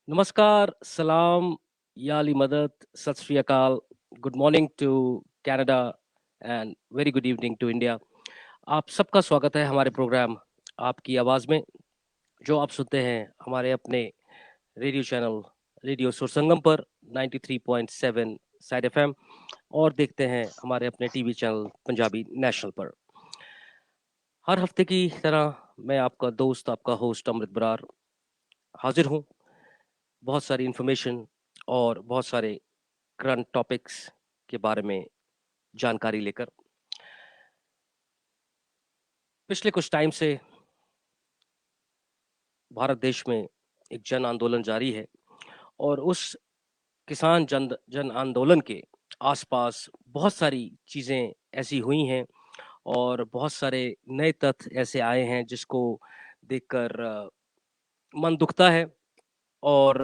नमस्कार, सलाम, या अली मदद, Sat Sri Akal, good morning to Canada and very good evening to India. आप सबका स्वागत है हमारे प्रोग्राम आपकी आवाज़ में, जो आप सुनते हैं हमारे अपने रेडियो चैनल रेडियो सुरसंगम पर 93.7 साइड एफएम और देखते हैं हमारे अपने टीवी चैनल पंजाबी नेशनल पर। हर हफ्ते की तरह मैं आपका दोस्त, आपका होस्ट अमृत बरार हाजिर हूँ बहुत सारी इन्फॉर्मेशन और बहुत सारे करंट टॉपिक्स के बारे में जानकारी लेकर। पिछले कुछ टाइम से भारत देश में एक जन आंदोलन जारी है और उस किसान जन आंदोलन के आसपास बहुत सारी चीज़ें ऐसी हुई हैं और बहुत सारे नए तथ्य ऐसे आए हैं जिसको देखकर मन दुखता है और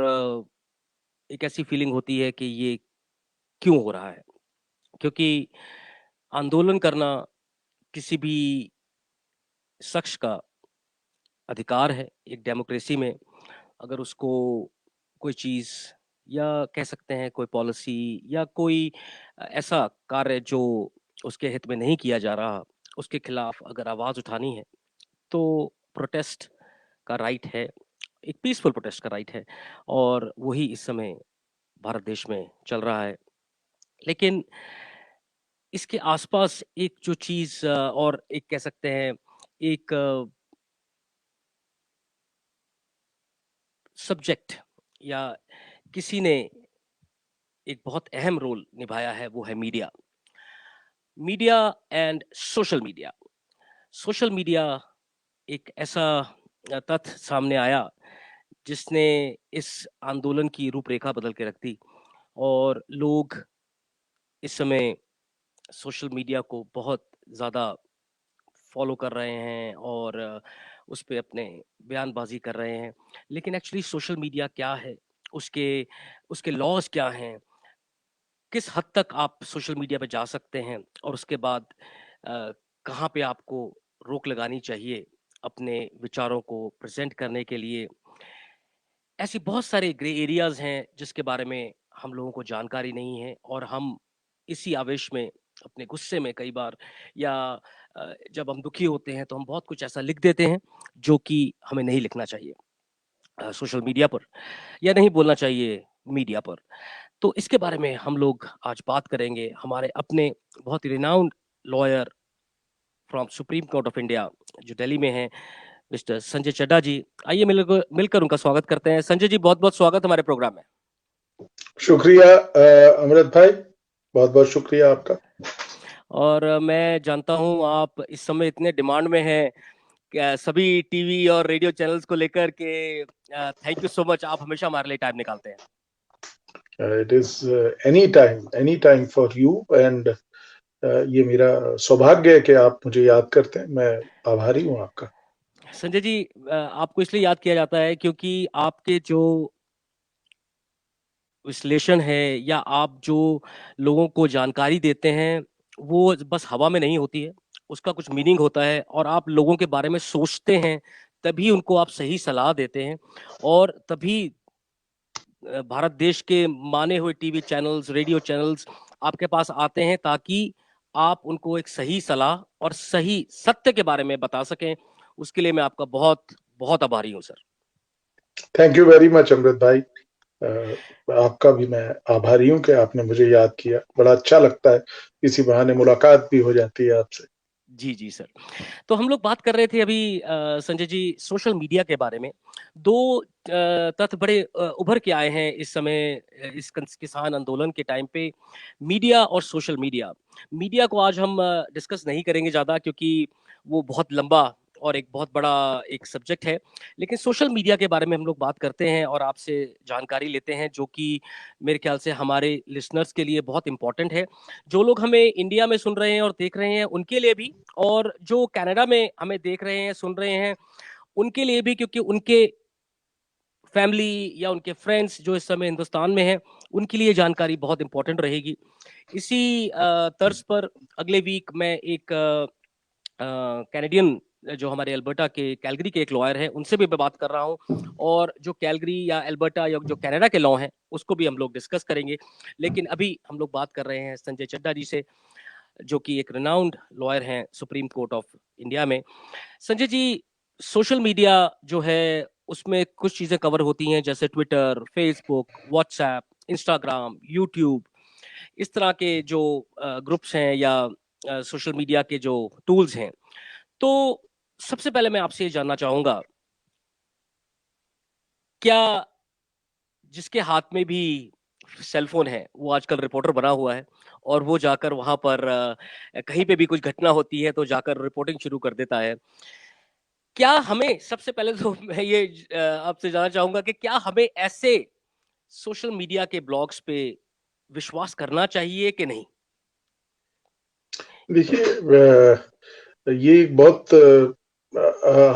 एक ऐसी फीलिंग होती है कि ये क्यों हो रहा है, क्योंकि आंदोलन करना किसी भी शख्स का अधिकार है। एक डेमोक्रेसी में अगर उसको कोई चीज़ या कह सकते हैं कोई पॉलिसी या कोई ऐसा कार्य जो उसके हित में नहीं किया जा रहा, उसके खिलाफ अगर आवाज़ उठानी है तो प्रोटेस्ट का राइट है, एक पीसफुल प्रोटेस्ट का राइट है और वही इस समय भारत देश में चल रहा है। लेकिन इसके आसपास एक जो चीज़ और एक कह सकते हैं एक सब्जेक्ट या किसी ने एक बहुत अहम रोल निभाया है, वो है media. Media and social media. Social media एक ऐसा तथ्य सामने आया जिसने इस आंदोलन की रूपरेखा बदल के रख दी और लोग इस समय सोशल मीडिया को बहुत ज़्यादा फॉलो कर रहे हैं और उस पे अपने बयानबाजी कर रहे हैं। लेकिन एक्चुअली सोशल मीडिया क्या है? उसके उसके लॉज़ क्या हैं? किस हद तक आप सोशल मीडिया पे जा सकते हैं और उसके बाद कहाँ पे आपको रोक लगानी चाहिए अपने विचारों को प्रेज़ेंट करने के लिए? ऐसी बहुत सारे ग्रे एरियाज़ हैं जिसके बारे में हम लोगों को जानकारी नहीं है और हम इसी आवेश में, अपने गुस्से में कई बार या जब हम दुखी होते हैं तो हम बहुत कुछ ऐसा लिख देते हैं जो कि हमें नहीं लिखना चाहिए सोशल मीडिया पर या नहीं बोलना चाहिए मीडिया पर। तो इसके बारे में हम लोग आज बात करेंगे हमारे अपने बहुत ही renowned lawyer from supreme court of India जो दिल्ली में हैं, मिस्टर संजय चड्ढा जी। आइए मिलकर उनका स्वागत करते हैं। संजय जी, बहुत-बहुत स्वागत हमारे प्रोग्राम में। शुक्रिया अमृत भाई, बहुत-बहुत शुक्रिया आपका। और मैं जानता हूँ आप इस समय इतने डिमांड में हैं सभी टीवी और रेडियो चैनल्स को लेकर के थैंक यू सो मच, आप हमेशा हमारे लिए टाइम निकालते हैं। It is any time for you and ये मेरा सौभाग्य है कि आप मुझे याद करते हैं। मैं आभारी हूँ आपका। संजय जी, आपको इसलिए याद किया जाता है क्योंकि आपके जो विश्लेषण है या आप जो लोगों को जानकारी देते हैं वो बस हवा में नहीं होती है, उसका कुछ मीनिंग होता है और आप लोगों के बारे में सोचते हैं, तभी उनको आप सही सलाह देते हैं और तभी भारत देश के माने हुए टीवी चैनल्स, रेडियो चैनल्स आपके पास आते हैं ताकि आप उनको एक सही सलाह और सही सत्य के बारे में बता सकें। उसके लिए मैं आपका बहुत आभारी हूँ sir. Thank you very much Amrit भाई। आपका भी मैं आभारी हूँ कि आपने मुझे याद किया। बड़ा अच्छा लगता है, इसी बहाने मुलाकात भी हो जाती है आपसे। जी, जी सर। तो हम लोग बात कर रहे थे अभी संजय जी सोशल मीडिया के बारे में। 2 तथ्य बड़े उभर के आए हैं इस समय इस किसान आंदोलन के टाइम पे, मीडिया और सोशल मीडिया। मीडिया को आज हम डिस्कस नहीं करेंगे ज़्यादा क्योंकि वो बहुत लंबा और एक बहुत बड़ा एक सब्जेक्ट है। लेकिन सोशल मीडिया के बारे में हम लोग बात करते हैं और आपसे जानकारी लेते हैं जो कि मेरे ख्याल से हमारे लिसनर्स के लिए बहुत इम्पोर्टेंट है। जो लोग हमें इंडिया में सुन रहे हैं और देख रहे हैं उनके लिए भी और जो कनाडा में हमें देख रहे हैं, सुन रहे हैं, उनके लिए भी क्योंकि उनके फैमिली या उनके फ्रेंड्स जो इस समय हिंदुस्तान में हैं, उनके लिए जानकारी बहुत इम्पोर्टेंट रहेगी। इसी तर्ज पर अगले वीक मैं एक कैनेडियन जो हमारे अल्बर्टा के कैलगरी के एक लॉयर हैं, उनसे भी मैं बात कर रहा हूँ, और जो कैलगरी या अल्बर्टा या जो कनाडा के लॉ हैं उसको भी हम लोग डिस्कस करेंगे। लेकिन अभी हम लोग बात कर रहे हैं संजय चड्ढा जी से, जो कि एक रिनाउंड लॉयर हैं सुप्रीम कोर्ट ऑफ इंडिया में। संजय जी, सोशल मीडिया जो है उसमें कुछ चीजें कवर होती हैं, जैसे Twitter, Facebook, WhatsApp, Instagram, YouTube, इस तरह के जो ग्रुप्स हैं या सोशल मीडिया के जो टूल्स हैं। तो सबसे पहले मैं आपसे ये जानना चाहूंगा, क्या जिसके हाथ में भी सेलफोन है वो आजकल रिपोर्टर बना हुआ है, और वो जाकर वहां पर कहीं पे भी कुछ घटना होती है तो जाकर रिपोर्टिंग शुरू कर देता है। क्या हमें, सबसे पहले तो मैं ये आपसे जानना चाहूंगा कि क्या हमें ऐसे सोशल मीडिया के ब्लॉग्स पे विश्वास करना चाहिए कि नहीं? देखिए, ये एक बहुत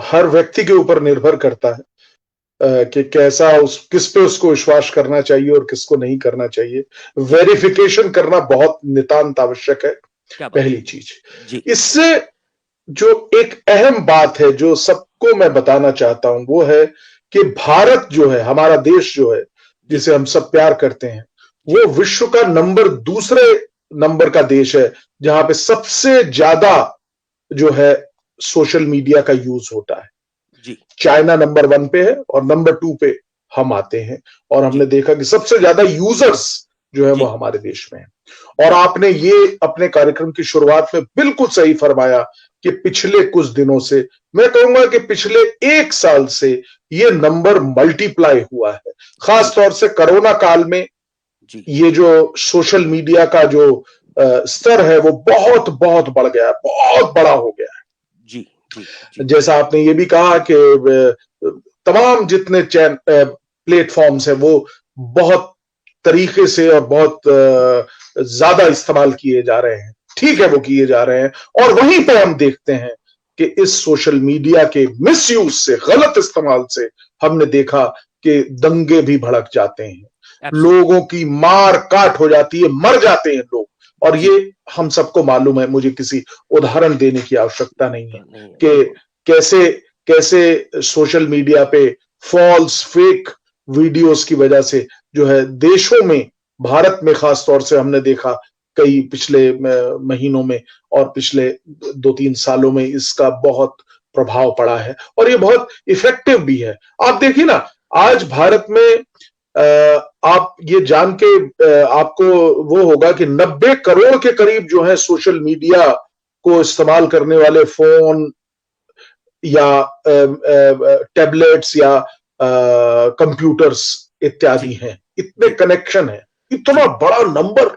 हर व्यक्ति के ऊपर निर्भर करता है कि कैसा किस पे उसको विश्वास करना चाहिए और किसको नहीं करना चाहिए। वेरिफिकेशन करना बहुत नितांत आवश्यक है, क्या बात पहली है चीज। जी। इससे जो एक अहम बात है जो सबको मैं बताना चाहता हूं वो है कि भारत जो है, हमारा देश जो है, जी जिसे हम सब प्यार करते हैं, जी वो विश्व का दूसरे नंबर का देश है जहां पे सबसे ज्यादा जो है सोशल मीडिया का यूज होता है। जी चाइना नंबर 1 पे है और नंबर 2 पे हम आते हैं, और हमने जी देखा कि सबसे ज्यादा यूजर्स जो है वो जी हमारे देश में है। और जी आपने ये अपने कार्यक्रम की शुरुआत में बिल्कुल सही फरमाया कि पिछले कुछ दिनों से, मैं कहूंगा कि पिछले 1 साल से ये नंबर मल्टीप्लाई हुआ है। जी खास तौर से कोरोना काल में जी ये जो सोशल मीडिया का जो स्तर है वो बहुत बहुत बढ़ गया है, बहुत बड़ा हो गया जी जी जी है। जैसा आपने ये भी कहा कि तमाम जितने प्लेटफॉर्म्स हैं वो बहुत तरीके से और बहुत ज्यादा इस्तेमाल किए जा रहे हैं। ठीक है, वो किए जा रहे हैं, और वहीं पे हम देखते हैं कि इस सोशल मीडिया के मिसयूज से, गलत इस्तेमाल से हमने देखा कि दंगे भी भड़क जाते हैं, एब्सोल्युटली लोगों की मार काट हो जाती है, मर जाते हैं लोग। और जी। ये हम सबको मालूम है, मुझे किसी उदाहरण देने की आवश्यकता नहीं है नहीं है, कि बिल्कुल। कैसे कैसे सोशल मीडिया पे फॉल्स फेक वीडियोस की वजह से जो है देशों में, भारत में खास तौर से हमने देखा कई पिछले महीनों में और पिछले 2-3 सालों में इसका बहुत प्रभाव पड़ा है, और ये बहुत इफेक्टिव भी है। आप देखिए ना, आज भारत में आप ये जान के आपको वो होगा कि 90 करोड़ के करीब जो है सोशल मीडिया को इस्तेमाल करने वाले फोन या टैबलेट्स या कंप्यूटर्स जी इत्यादि हैं। इतने जी कनेक्शन है, इतना जी बड़ा नंबर,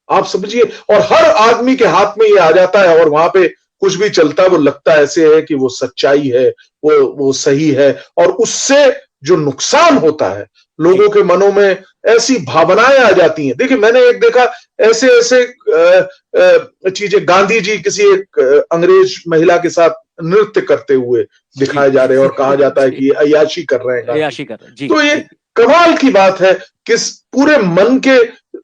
आप समझिए। और हर आदमी के हाथ में ये आ जाता है, और वहां पे कुछ भी चलता है वो लगता ऐसे है कि वो सच्चाई है, वो सही है। और उससे जो नुकसान होता है, जी लोगों के मनों में ऐसी भावनाएं आ जाती हैं। देखिए, मैंने एक देखा ऐसे ऐसे चीजें, गांधी जी किसी एक अंग्रेज महिला के साथ नृत्य करते हुए जी दिखाए जा रहे हैं, और कहा जाता है जी। कि ये अय्याशी कर रहे हैं गांधी अय्याशी जी। कर रहे हैं। जी तो ये जी कमाल की बात है, किस पूरे मन के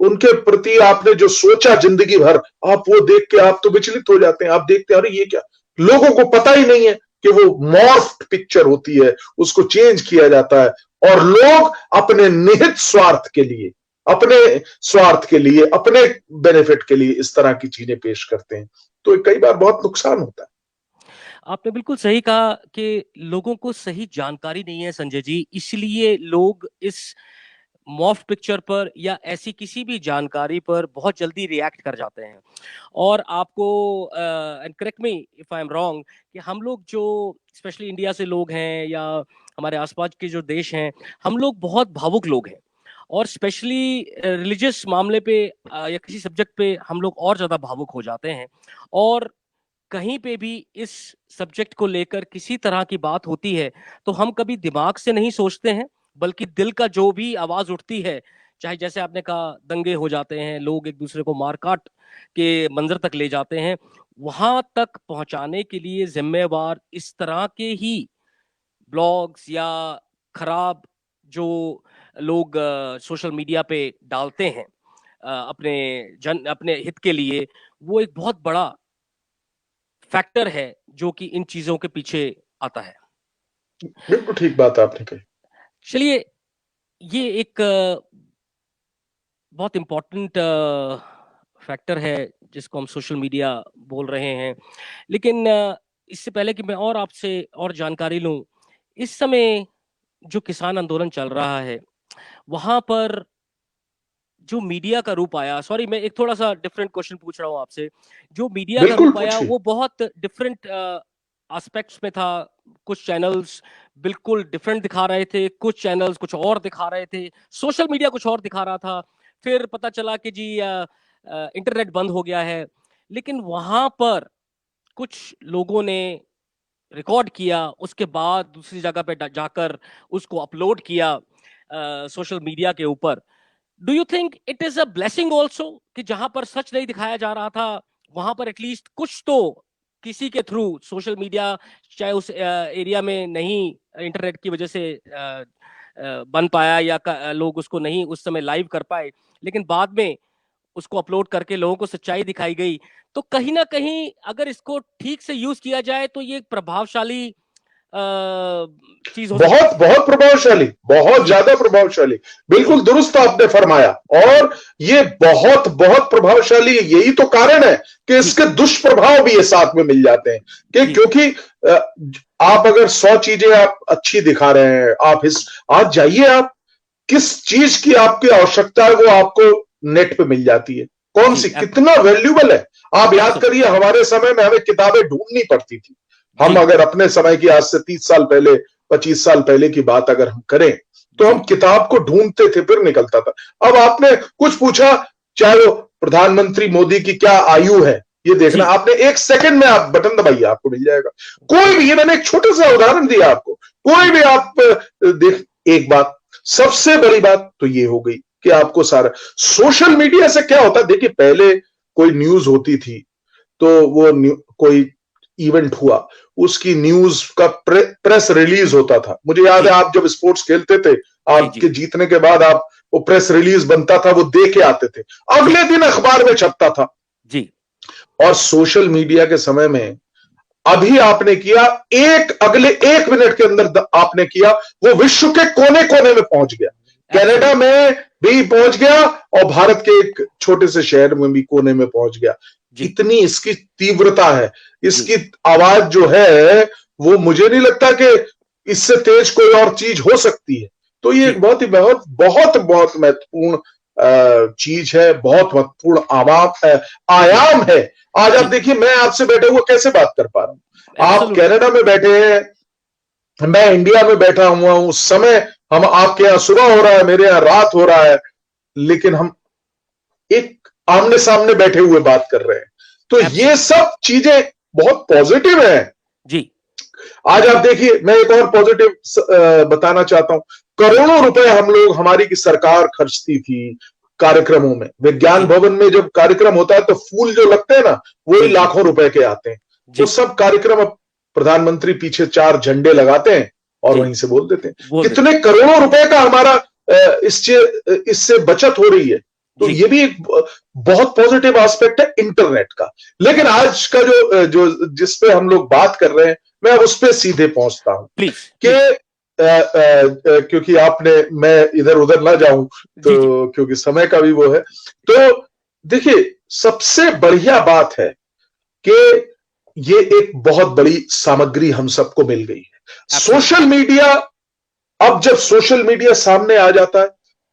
उनके प्रति आपने जो सोचा जिंदगी भर, आप वो देख के आप तो विचलित हो जाते हैं। आप देखते हैं, अरे ये क्या, लोगों को पता ही नहीं है कि वो मॉर्फ्ड पिक्चर होती है, उसको चेंज किया जाता है, और लोग अपने निहित स्वार्थ के लिए, अपने स्वार्थ के लिए, अपने बेनिफिट के लिए इस तरह की चीजें पेश करते हैं। तो कई बार बहुत नुकसान होता है। आपने बिल्कुल सही कहा कि लोगों को सही जानकारी नहीं है संजय जी, इसलिए लोग इस मॉफ पिक्चर पर या ऐसी किसी भी जानकारी पर बहुत जल्दी रिएक्ट कर जाते हैं। और आपको, and correct me if I am wrong, कि हम लोग जो स्पेशली इंडिया से लोग हैं या हमारे आसपास के जो देश हैं, हम लोग बहुत भावुक लोग हैं, और स्पेशली रिलीजियस मामले पे या किसी सब्जेक्ट पे हम लोग और ज्यादा भावुक हो जाते हैं। और कहीं पे भी इस सब्जेक्ट को लेकर किसी तरह की बात होती है तो हम कभी दिमाग से नहीं सोचते हैं, बल्कि दिल का जो भी आवाज उठती है, चाहे जैसे आपने कहा दंगे हो जाते हैं, लोग एक दूसरे को मार काट के मंजर तक ले जाते हैं, वहां तक पहुंचाने के लिए जिम्मेवार इस तरह के ही ब्लॉग्स या खराब जो लोग सोशल मीडिया पे डालते हैं अपने हित के लिए, वो एक बहुत बड़ा फैक्टर है जो कि इन चीजों के पीछे आता है। बिल्कुल ठीक बात आपने कही। चलिए, ये एक बहुत इम्पोर्टेंट फैक्टर है जिसको हम सोशल मीडिया बोल रहे हैं, लेकिन इससे पहले कि मैं और आपसे और जानकारी लूं, इस समय जो किसान आंदोलन चल रहा है वहां पर जो मीडिया का रूप आया, सॉरी मैं एक थोड़ा सा डिफरेंट क्वेश्चन पूछ रहा हूं आपसे, जो मीडिया का बिल्कुल रूप आया पूछिए। वो बहुत डिफरेंट एस्पेक्ट्स में था। कुछ चैनल्स बिल्कुल डिफरेंट दिखा रहे थे, कुछ चैनल्स कुछ और दिखा रहे थे, सोशल मीडिया कुछ और दिखा रहा था, फिर पता चला कि जी इंटरनेट बंद हो गया है। लेकिन वहां पर कुछ लोगों ने रिकॉर्ड किया, उसके बाद दूसरी जगह पे जाकर उसको अपलोड किया सोशल मीडिया के ऊपर। Do you think it is a blessing also कि जहां पर सच नहीं दिखाया जा रहा था वहां पर एटलीस्ट कुछ तो किसी के थ्रू सोशल मीडिया, चाहे उस एरिया में नहीं इंटरनेट की वजह से बन पाया या लोग उसको नहीं उस समय लाइव कर पाए, लेकिन बाद में उसको अपलोड करके लोगों को सच्चाई दिखाई गई। तो कहीं ना कहीं अगर इसको ठीक से यूज किया जाए तो ये एक प्रभावशाली चीज हो सकती बहुत है। बहुत प्रभावशाली, बहुत जी ज्यादा प्रभावशाली। जी बिल्कुल दुरुस्त आपने फरमाया। जी और ये बहुत बहुत प्रभावशाली है। यही तो कारण है कि जी इसके दुष्प्रभाव भी ये साथ में मिल जाते हैं कि जी क्योंकि आप अगर 100 चीजें आप अच्छी दिखा रहे हैं, आप इस आज जाइए, आप किस चीज की आपकी आवश्यकता है वो आपको नेट पे मिल जाती है। कौन जी सी, कितना वैल्यूबल है। आप याद एब्सोल्युटली करिए, हमारे समय में हमें किताबें ढूंढनी पड़ती थी। हम जी अगर अपने समय की, आज से 30 साल पहले, 25 साल पहले की बात अगर हम करें, तो हम जी किताब को ढूंढते थे, फिर निकलता था। अब आपने कुछ पूछा, चाहे वो प्रधानमंत्री मोदी की क्या आयु है, ये देखना, जी आपने 1 सेकंड में आप बटन दबाइए, आपको मिल जाएगा। कोई भी, ये मैंने एक छोटा सा उदाहरण दिया आपको, कोई जी भी आप देख। एक बात, सबसे बड़ी बात तो ये हो गई कि आपको सारा सोशल मीडिया से क्या होता है। देखिए, पहले कोई न्यूज होती थी तो वो कोई इवेंट हुआ, उसकी न्यूज का प्रेस रिलीज होता था। मुझे याद है, जी आप जब स्पोर्ट्स खेलते थे, जी जी आपके जीतने के बाद आप वो प्रेस रिलीज बनता था, वो दे के आते थे, जी अगले दिन अखबार में छपता था। जी और सोशल मीडिया के समय में अभी आपने किया, अगले 1 मिनट के अंदर आपने किया, वो विश्व के कोने कोने में पहुंच गया। कनाडा एब्सोल्युटली में भी पहुंच गया और भारत के एक छोटे से शहर में भी कोने में पहुंच गया। जी इतनी इसकी तीव्रता है, जी इसकी आवाज जो है, वो मुझे नहीं लगता कि इससे तेज कोई और चीज हो सकती है। तो ये जी एक बहुत ही बहुत बहुत बहुत महत्वपूर्ण चीज है, बहुत महत्वपूर्ण जी आयाम है। आज आप जी देखिए, मैं आपसे बैठे हुए कैसे बात कर पा रहा हूं। आप एब्सोल्युटली कनाडा में बैठे हैं, मैं इंडिया में बैठा हुआ हूं। उस समय हम, आपके यहां सुबह हो रहा है, मेरे यहां रात हो रहा है, लेकिन हम एक आमने सामने बैठे हुए बात कर रहे हैं। तो ये एब्सोल्युटली सब चीजें बहुत पॉजिटिव है। जी आज आप देखिए, मैं एक और पॉजिटिव बताना चाहता हूं। जी करोड़ों रुपए हम लोग, हमारी की सरकार खर्चती थी कार्यक्रमों में। विज्ञान जी भवन में जब कार्यक्रम होता है तो फूल जो लगते हैं ना, वही जी जी लाखों रुपए के आते हैं। वो जी सब कार्यक्रम अब प्रधानमंत्री पीछे 4 झंडे लगाते हैं और जी वहीं से बोल देते हैं। बोल देते कितने करोड़ों रुपए का हमारा इससे बचत हो रही है। तो जी ये भी एक बहुत पॉजिटिव एस्पेक्ट है इंटरनेट का। लेकिन एब्सोल्युटली आज का जो जिस पे हम लोग बात कर रहे हैं, मैं अब उस पे सीधे पहुंचता हूं प्लीज कि प्लीज क्योंकि मैं इधर उधर ना जाऊं, जी जी तो क्योंकि समय का भी वो है। तो देखिए, सबसे बढ़िया बात है कि ये एक बहुत बड़ी सामग्री हम सबको मिल गई है, एब्सोल्युटली सोशल मीडिया। अब जब सोशल मीडिया सामने आ जाता है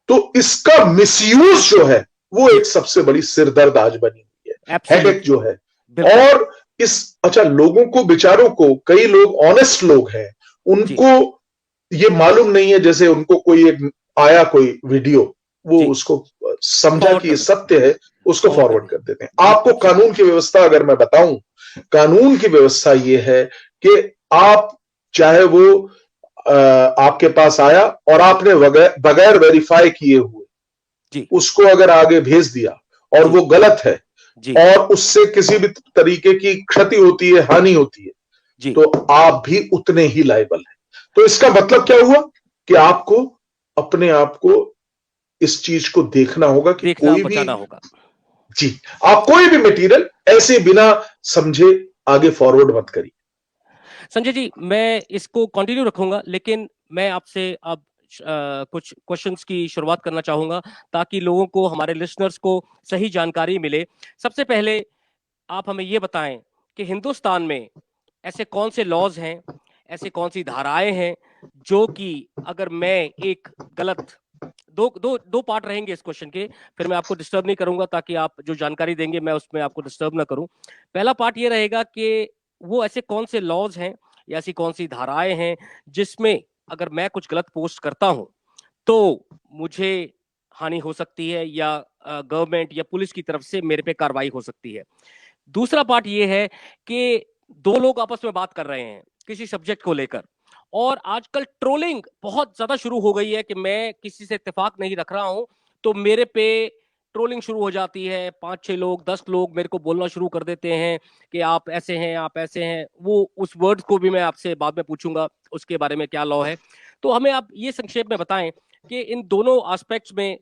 तो इसका मिसयूज जो है, वो जी एक सबसे बड़ी सिरदर्द आज बनी हुई है, हेडेक एब्सोल्युटली जो है। बिल्कुल और अच्छा, लोगों को, बेचारों को, कई लोग ऑनेस्ट लोग हैं, जी उनको ये मालूम नहीं है। जैसे उनको कोई एक आया कोई वीडियो, वो जी उसको समझा फॉरवर्ड कि कर ये देते सत्य है, उसको फॉरवर्ड कर फॉरवर्ड दिया कर देते हैं। जी आपको एब्सोल्युटली कानून की व्यवस्था अगर मैं बताऊं, कानून की व्यवस्था ये है कि आप, चाहे वो आपके पास आया और आपने बगैर वेरीफाई किए हुए जी उसको अगर आगे भेज दिया और जी वो गलत है, जी और उससे किसी भी तरीके की क्षति होती है, हानि होती है, जी तो आप भी उतने ही लायबल हैं। तो इसका मतलब क्या हुआ कि आपको अपने आप को इस चीज को देखना होगा कि देखना कोई भी, बचाना होगा जी, आप कोई भी मटेरियल ऐसे बिना समझे आगे फॉरवर्ड मत करिए। संजय जी, मैं इसको कंटिन्यू रखूंगा, लेकिन मैं आपसे अब कुछ क्वेश्चंस की शुरुआत करना चाहूंगा ताकि लोगों को, हमारे लिसनर्स को सही जानकारी मिले। सबसे पहले आप हमें ये बताएं कि हिंदुस्तान में ऐसे कौन से लॉज हैं, ऐसे कौन सी धाराएं हैं जो कि अगर मैं एक गलत, दो दो दो पार्ट रहेंगे इस क्वेश्चन के, फिर मैं आपको डिस्टर्ब नहीं करूंगा ताकि आप जो जानकारी देंगे मैं उसमें आपको डिस्टर्ब ना करूं। पहला पार्ट ये रहेगा कि वो ऐसे कौन से लॉज हैं या ऐसी कौन सी धाराएं हैं जिसमें अगर मैं कुछ गलत पोस्ट करता हूं तो मुझे हानि हो सकती है या गवर्नमेंट या पुलिस की तरफ से मेरे पे कार्रवाई हो सकती है। दूसरा पार्ट ये है कि दो लोग आपस में बात कर रहे हैं किसी सब्जेक्ट को लेकर, और आजकल ट्रोलिंग बहुत ज्यादा शुरू हो गई है कि मैं किसी से इत्तेफाक नहीं रख रहा हूं तो मेरे पे ट्रोलिंग शुरू हो जाती है। 5-6 लोग, 10 लोग मेरे को बोलना शुरू कर देते हैं कि आप ऐसे हैं, आप ऐसे हैं। वो उस वर्ड को भी मैं आपसे बाद में पूछूंगा, उसके बारे में क्या लॉ है। तो हमें आप ये संक्षेप में बताएं कि इन दोनों एस्पेक्ट्स में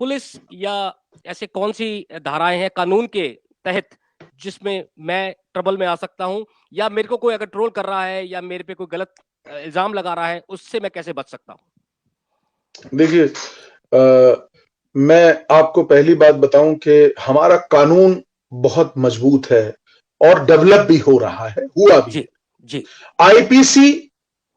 पुलिस या ऐसे कौन सी धाराएं हैं कानून के तहत जिसमें मैं ट्रबल में आ सकता हूं, या मेरे को कोई अगर ट्रोल कर रहा है या मेरे पे कोई गलत इल्जाम लगा रहा है उससे मैं कैसे बच सकता हूं। देखिए, मैं आपको पहली बात बताऊं कि हमारा कानून बहुत मजबूत है और डेवलप भी हो रहा है, हुआ भी है। जी। आईपीसी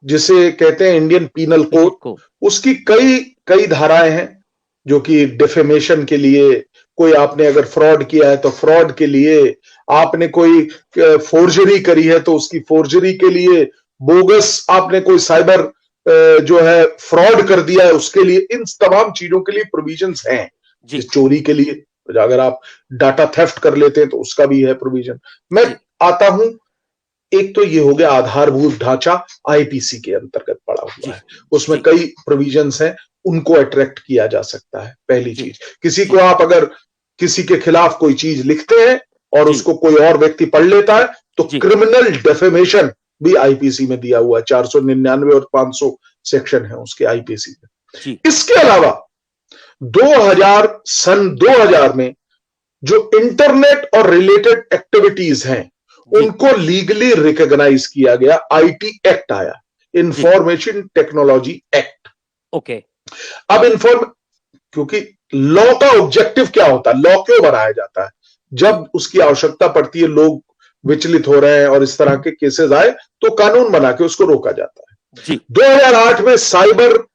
जिसे कहते हैं, इंडियन पीनल कोड, उसकी कई कई धाराएं हैं जो कि डिफेमेशन के लिए, कोई आपने अगर फ्रॉड किया है तो फ्रॉड के लिए, आपने कोई फोर्जरी करी है तो उसकी फोर्जरी के लिए, बोगस आपने कोई साइबर जो है फ्रॉड कर दिया है उसके लिए, इन तमाम चीजों के लिए प्रोविजंस हैं। इस चोरी के लिए, अगर आप डाटा थेफ्ट कर लेते हैं तो उसका भी है प्रोविजन। मैं आता हूं, एक तो ये हो गया आधारभूत ढांचा, आईपीसी के अंतर्गत पड़ा हुआ है, उसमें कई प्रोविजंस हैं, उनको अट्रैक्ट किया जा सकता है। पहली चीज, किसी को आप अगर किसी के खिलाफ कोई चीज लिखते हैं और उसको कोई और व्यक्ति पढ़ लेता है तो क्रिमिनल डेफेमेशन भी आईपीसी में दिया हुआ है, 499 और 500 सेक्शन है उसके आईपीसी में। इसके अलावा 2000 में जो इंटरनेट और रिलेटेड एक्टिविटीज हैं उनको लीगली रिकॉग्नाइज किया गया, आईटी एक्ट आया, इंफॉर्मेशन टेक्नोलॉजी एक्ट। ओके। अब क्योंकि लॉ का ऑब्जेक्टिव क्या होता है, लॉ क्यों बनाया जाता है? जब उसकी आवश्यकता पड़ती है, लोग विचलित हो रहे हैं और इस तरह के केसेस आए तो कानून बना के उसको रोका जाता है। 2008 में साइबर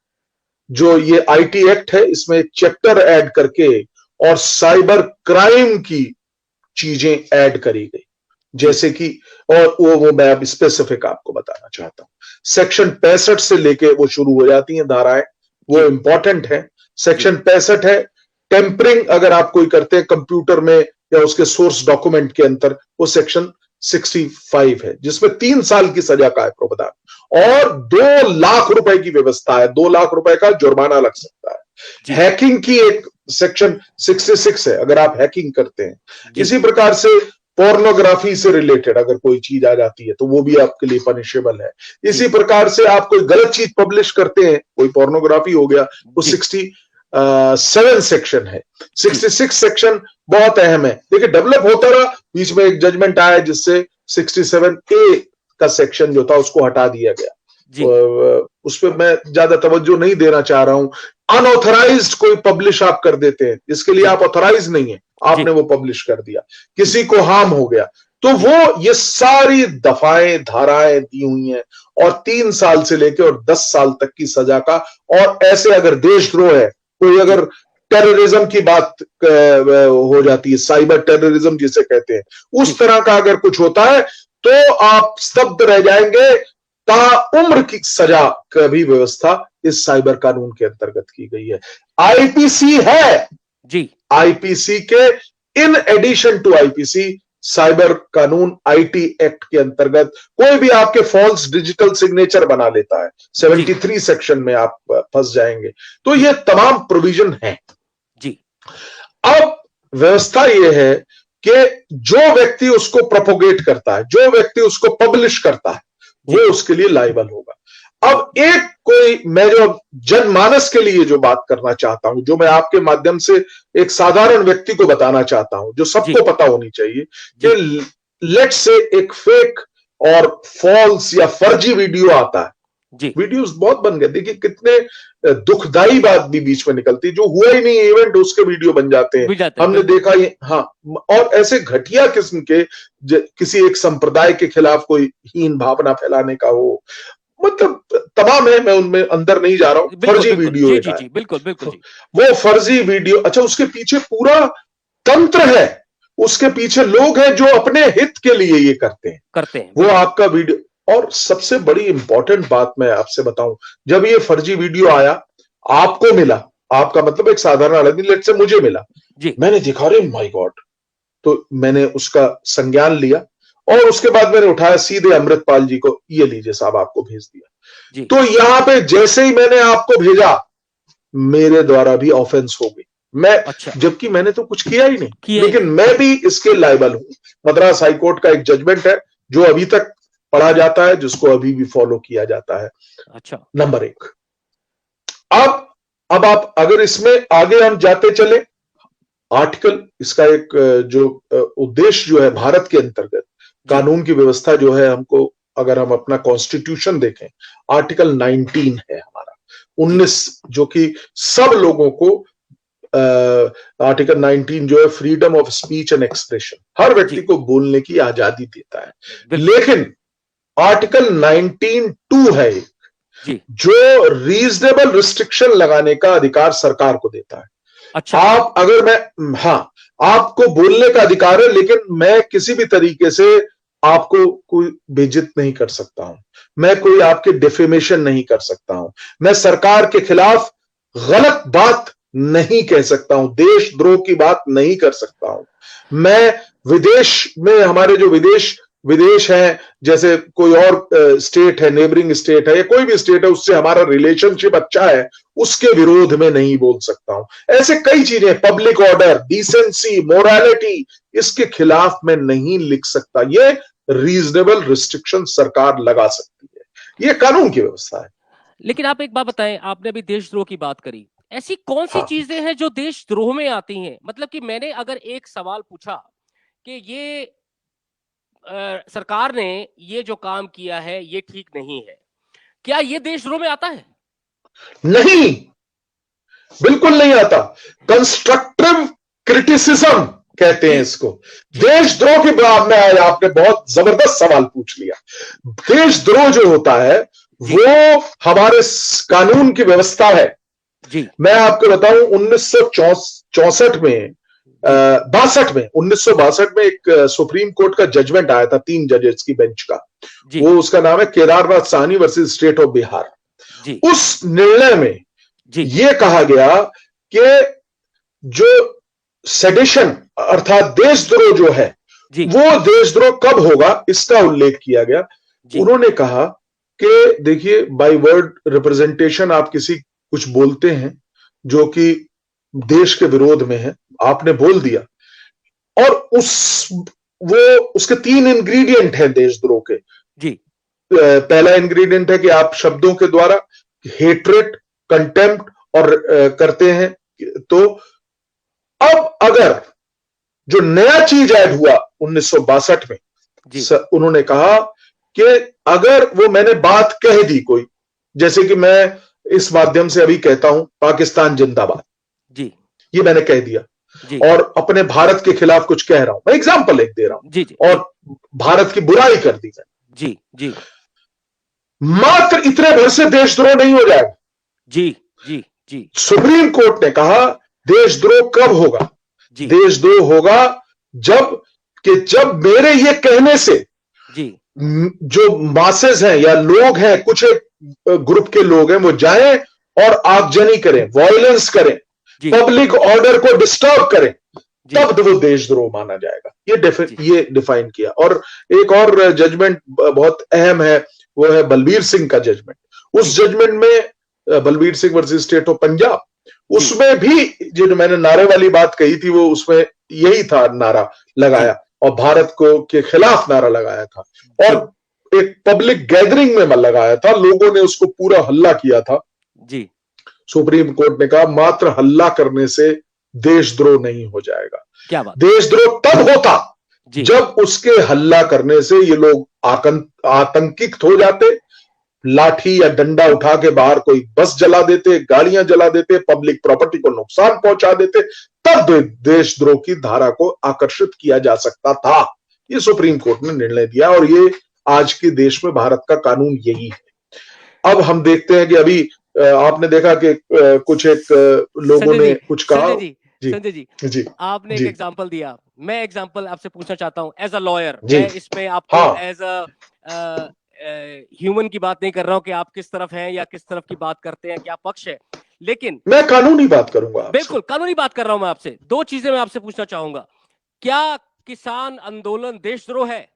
जो ये आईटी एक्ट है, इसमें एक चैप्टर ऐड करके और साइबर क्राइम की चीजें ऐड करी गई, जैसे कि, और वो मैं अब स्पेसिफिक आपको बताना चाहता हूं। सेक्शन 65 से लेके वो शुरू हो जाती हैं धाराएं, वो इंपॉर्टेंट है। सेक्शन 65 है, टेम्परिंग अगर आप कोई करते हैं कंप्यूटर में या उसके सोर्स डॉक्यूमेंट के अंदर, वो सेक्शन 65 है, जिसमें 3 साल की सजा का है प्रावधान और 2 लाख रुपए की व्यवस्था है, 2 लाख रुपए का जुर्माना लग सकता है। हैकिंग की एक सेक्शन 66 है, अगर आप हैकिंग करते हैं। इसी प्रकार से पोर्नोग्राफी से रिलेटेड अगर कोई चीज आ जाती है तो वो भी आपके लिए पनिशेबल है। इसी प्रकार से आप कोई गलत चीज पब्लिश करते हैं, कोई पोर्नोग्राफी हो गया, वो 67 सेक्शन है। 66 सेक्शन बहुत अहम है। देखिए, डेवलप होता रहा, बीच में एक जजमेंट आया जिससे 67A का सेक्शन जो था उसको हटा दिया गया। उस पर मैं ज्यादा तवज्जो नहीं देना चाह रहा हूं। अनऑथराइज्ड कोई पब्लिश आप कर देते हैं, इसके लिए आप ऑथराइज नहीं है, आपने वो पब्लिश कर दिया, किसी को हार्म हो गया, तो वो ये सारी दफाएं, धाराएं दी हुई हैं और 3 साल से लेकर और 10 साल तक की सजा का। और ऐसे अगर देशद्रोह है, कोई अगर टेररिज्म की बात हो जाती है, साइबर टेररिज्म जिसे कहते हैं, उस तरह का अगर कुछ होता है तो आप स्तब्ध रह जाएंगे। ताउम्र की सजा का भी व्यवस्था इस साइबर कानून के अंतर्गत की गई है। आईपीसी है जी, आईपीसी के in addition to IPC cyber कानून आईटी एक्ट के अंतर्गत कोई भी आपके फॉल्स डिजिटल सिग्नेचर बना लेता है, 73 सेक्शन में आप फंस जाएंगे। तो ये तमाम प्रोविजन हैं जी। अब व्यवस्था यह है कि जो व्यक्ति उसको प्रोपोगेट करता है, जो व्यक्ति उसको पब्लिश करता है, वो उसके लिए लायबल होगा। अब एक कोई, मैं जो जनमानस के लिए जो बात करना चाहता हूं, जो मैं आपके माध्यम से एक साधारण व्यक्ति को बताना चाहता हूं, जो सबको पता होनी चाहिए कि लेट्स से एक फेक और फॉल्स या फर्जी वीडियो आता है, जी वीडियोस बहुत बन गए। देखिए कितने दुखदाई बात भी बीच में निकलती, जो हुआ ही नहीं इवेंट उसके वीडियो बन जाते हैं। भी जाते हैं, हमने बिल्कुल। देखा ये, हाँ। और ऐसे घटिया किस्म के किसी एक संप्रदाय के खिलाफ कोई हीन भावना फैलाने का हो, मतलब तमाम है, मैं उनमें अंदर नहीं जा रहा हूं। बिल्कुल फर्जी बिल्कुल, वीडियो जी एक जी आया, जी, बिल्कुल बिल्कुल जी। वो फर्जी वीडियो, अच्छा उसके पीछे पूरा तंत्र है, उसके पीछे लोग हैं जो अपने हित के लिए ये करते हैं। करते हैं, वो बिल्कुल। आपका वीडियो, और सबसे बड़ी इंपॉर्टेंट बात मैं आपसे बताऊं, जब ये फर्जी वीडियो आया, आपको मिला, आपका मतलब एक साधारण आदमी, लेट से मुझे मिला, जी मैंने देखा, अरे माय गॉड, तो मैंने उसका संज्ञान लिया और उसके बाद मैंने उठाया सीधे अमृतपाल जी को, ये लीजिए साहब आपको भेज दिया। जी। तो यहां पे जैसे ही मैंने आपको भेजा, मेरे द्वारा भी ऑफेंस हो गई, मैं, अच्छा, जबकि मैंने तो कुछ किया ही नहीं, किया ही लेकिन नहीं। मैं भी इसके लायबल हूं। मद्रास हाईकोर्ट का एक जजमेंट है जो अभी तक पढ़ा जाता है, जिसको अभी भी फॉलो किया जाता है। अच्छा, नंबर एक। अब आप अगर इसमें आगे हम जाते चले, आर्टिकल इसका एक जो उद्देश्य जो है भारत के अंतर्गत जी कानून की व्यवस्था जो है, हमको अगर हम अपना कॉन्स्टिट्यूशन देखें, आर्टिकल 19 है हमारा, जी 19, जो कि सब लोगों को, आर्टिकल 19 जो है freedom of speech and expression, हर व्यक्ति जी, को बोलने की आजादी देता है। बिल्कुल। लेकिन आर्टिकल 19(2) है जी, जो रीजनेबल रिस्ट्रिक्शन लगाने का अधिकार सरकार को देता है। अच्छा, आप अगर मैं, हाँ, आपको बोलने का अधिकार है, लेकिन मैं किसी भी तरीके से आपको कोई बेइज्जत नहीं कर सकता हूं, मैं कोई आपके डिफेमेशन नहीं कर सकता हूं, मैं सरकार के खिलाफ गलत बात नहीं कह सकता हूं, देशद्रोह की बात नहीं कर सकता हूं। मैं विदेश में, हमारे जो विदेश हैं, जैसे कोई और स्टेट है, नेबरिंग स्टेट है या कोई भी स्टेट है, उससे हमारा रिलेशनशिप अच्छा है, उसके विरोध में नहीं बोल सकता हूं। ऐसे कई चीजें, पब्लिक ऑर्डर, डिसेंसी, मोरालिटी, इसके खिलाफ मैं नहीं लिख सकता। ये रीजनेबल रिस्ट्रिक्शन सरकार लगा सकती है, ये कानून की व्यवस्था है। लेकिन आप एक बात बताएं, आपने अभी देशद्रोह की बात करी, ऐसी कौन सी हाँ, चीजें हैं जो देशद्रोह में आती हैं? मतलब कि मैंने अगर एक सवाल पूछा कि ये सरकार ने ये जो काम किया है ये ठीक नहीं है, क्या ये देशद्रोह में आता है? नहीं, बिल्कुल नहीं आता। कंस्ट्रक्टिव क्रिटिसिज्म कहते जी हैं इसको। जी देशद्रोह के बाद में आया, आपने बहुत जबरदस्त सवाल पूछ लिया। देशद्रोह जो होता है जी वो हमारे कानून की व्यवस्था है। जी मैं आपको बताऊं, 1964 में, जी 62 में, 1962 में एक सुप्रीम कोर्ट का जजमेंट आया था, 3 जजेस की बेंच का। जी वो, उसका नाम है Kedarnath Sahni versus state of Bihar. जी उस निर्णय में जी यह कहा गया कि जो सेडिशन अर्थात देशद्रोह जो है, जी वो देशद्रोह कब होगा इसका उल्लेख किया गया। जी उन्होंने कहा कि देखिए, बाय वर्ड रिप्रेजेंटेशन आप किसी कुछ बोलते हैं जो कि देश के विरोध में है, आपने बोल दिया, और वो उसके 3 इंग्रेडिएंट हैं देशद्रोह के। जी पहला इंग्रेडिएंट है कि आप शब्दों के द्वारा हेट्रेट, कंटेम्प्ट और करते हैं। तो अब अगर जो नया चीज ऐड हुआ 1962 में, जी उन्होंने कहा कि अगर वो मैंने बात कह दी कोई, जैसे कि मैं इस माध्यम से अभी कहता हूं पाकिस्तान जिंदाबाद, जी ये मैंने कह दिया, जी और अपने भारत के खिलाफ कुछ कह रहा हूं, मैं एग्जांपल एक दे रहा जी जी हूं, जी और भारत की बुराई कर दी मैंने, जी जी मात्र इतने भर से देशद्रोह नहीं हो जाएगा। जी जी जी सुप्रीम कोर्ट ने कहा देशद्रोह कब होगा? जी देशद्रोह होगा जब मेरे ये कहने से जी जो मासेस हैं या लोग हैं, कुछ एक ग्रुप के लोग हैं, वो जाएं और आगजनी करें, वायलेंस करें, जी पब्लिक ऑर्डर को डिस्टर्ब करें, जी तब वो देशद्रोह माना जाएगा। जी ये डिफाइन किया। और एक और जजमेंट बहुत अहम है, वो है बलबीर सिंह का जजमेंट। उस जी जजमेंट में, Balbir Singh versus state of Punjab, जी उसमें भी जो मैंने नारे वाली बात कही थी, वो उसमें यही था, नारा जी लगाया और भारत को के खिलाफ नारा लगाया था, जी और एक पब्लिक गैदरिंग में लगाया था, लोगों ने उसको पूरा हल्ला किया था। जी सुप्रीम कोर्ट ने कहा मात्र हल्ला करने से देशद्रोह नहीं हो जाएगा। क्या बात। देशद्रोह तब होता जी जब उसके हल्ला करने से ये लोग आतंकित हो जाते, लाठी या डंडा उठा के बाहर कोई बस जला देते, गाड़ियां जला देते, पब्लिक प्रॉपर्टी को नुकसान पहुंचा देते, तब देशद्रोह की धारा को आकर्षित किया जा सकता था। ये सुप्रीम कोर्ट ने निर्णय दिया और ये आज के देश में भारत का कानून यही है। अब हम देखते हैं कि अभी आपने देखा कि कुछ एक लोगों ने कुछ कहा। संजय जी, जी आपने एक एग्जांपल दिया, मैं एग्जांपल आपसे पूछना चाहता हूं एज अ लॉयर। मैं इसमें आपको एज अ ह्यूमन की बात नहीं कर रहा हूं कि आप किस तरफ हैं या किस तरफ की बात करते हैं, क्या पक्ष है, लेकिन मैं कानूनी बात करूंगा। बिल्कुल कानूनी बात कर रहा हूं मैं आपसे। दो चीजें मैं आपसे पूछना चाहूंगा, क्या किसान आंदोलन देशद्रोह है?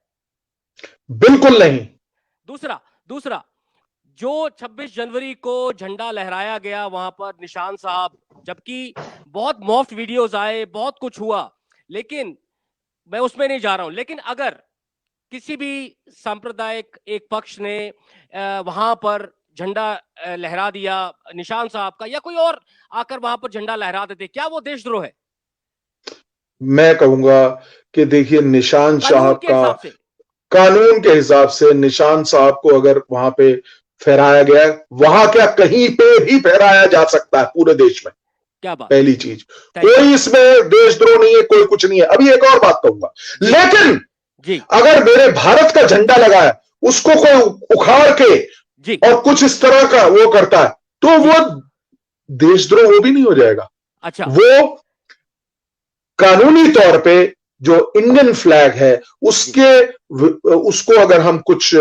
बिल्कुल नहीं। दूसरा जो 26 जनवरी को झंडा लहराया गया वहां पर निशान साहब, जबकि बहुत मॉफ्ट वीडियोस आए, बहुत कुछ हुआ, लेकिन मैं उसमें नहीं जा रहा हूं, लेकिन अगर किसी भी सांप्रदायिक एक पक्ष ने वहां पर झंडा लहरा दिया निशान साहब का, या कोई और आकर वहां पर झंडा लहरा देते, क्या वो देशद्रोह है? मैं कहूंगा कि देखिए, निशान साहब का कानून के हिसाब से निशान साहब को अगर वहां पे फहराया गया, वहां क्या कहीं पे भी फहराया जा सकता है पूरे देश में। क्या बात, पहली चीज, कोई इसमें देशद्रोह नहीं है, कोई कुछ नहीं है। अभी एक और बात कहूंगा, लेकिन अगर मेरे भारत का झंडा लगा है, उसको कोई उखाड़ के और कुछ इस तरह का वो करता है, तो वो देशद्रोह वो भी नहीं हो जाएगा। अच्छा, वो कानूनी तौर पे जो इंडियन फ्लैग है उसको अगर हम कुछ